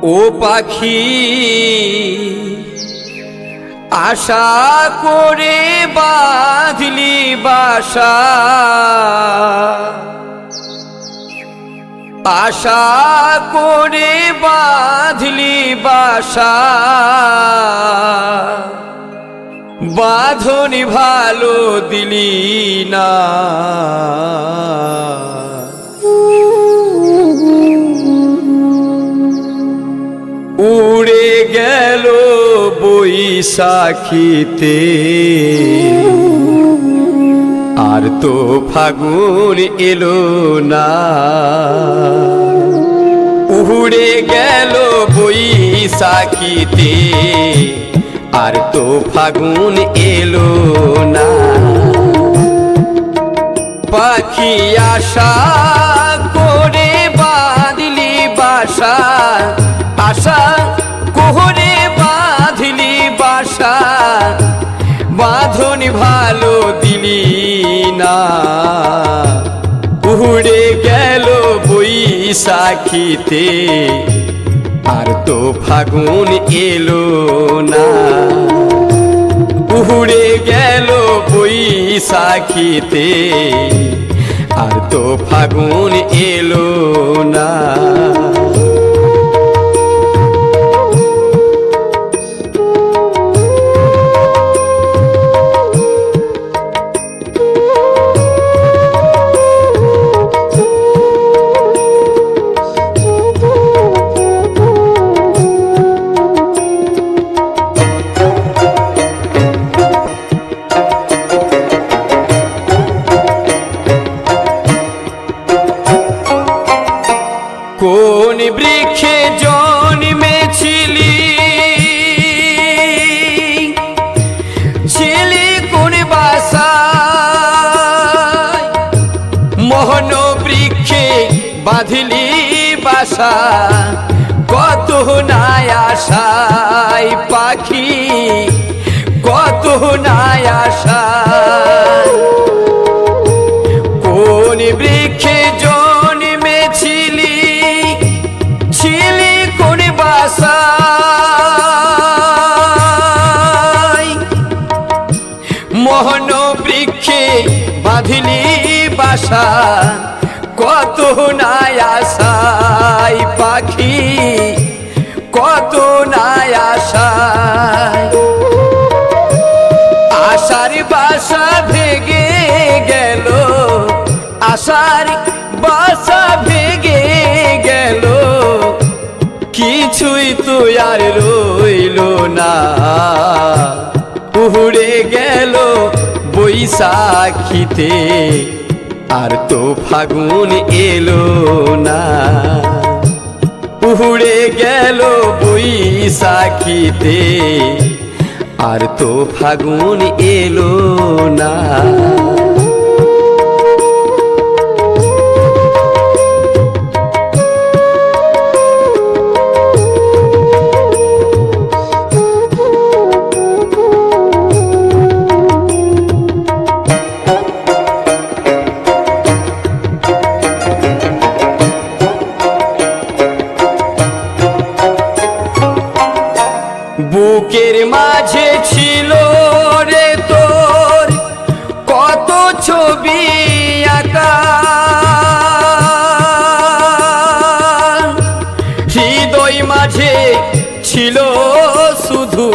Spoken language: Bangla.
ও পাখি আশা করে বাঁধলি বাসা, আশা করে বাঁধলি বাসা, বাঁধনি ভালো দিলি না। উড়ে গেল বৈশাখীতে আর তো ফাগুন এলো না। উড়ে গেল বৈশাখীতে আর তো ফাগুন এলো না। পাখি আশা করে বাঁধলি বাসা, আশা করে বাঁধলি বাসা, বাঁধনি ভালো দিলি না। উড়ে গেল বৈশাখীতে আর তো ফাগুন এলো না। উড়ে গেল বৈশাখীতে আর তো ফাগুন এলো না। কোন বৃক্ষে জন্মেছিলি, ছিলি কোন বাসায়, মোহন বৃক্ষে বাঁধলি বাসা, কত নাই আশায় পাখি, কত নাই আশায়। কোন বৃক্ষে জন্মেছিলি, ছিলি কোন বাসায়, মোহন বৃক্ষে বাঁধলি বাসা, কত নাই আশায় পাখি, কত নাই আশায়। আশার বাসা ভেঙে গেল, আশার বাসা ভেঙে গেল, কিছুই তো আর রইল না। উড়ে গেল বৈশাখীতে আর তো ফাগুন এলো না। উড়ে গেল বৈশাখীতে আর তো ফাগুন এলো না। বুকের মাঝে ছিল রে তোর কত ছবি আঁকা, হৃদয় মাঝে ছিল শুধু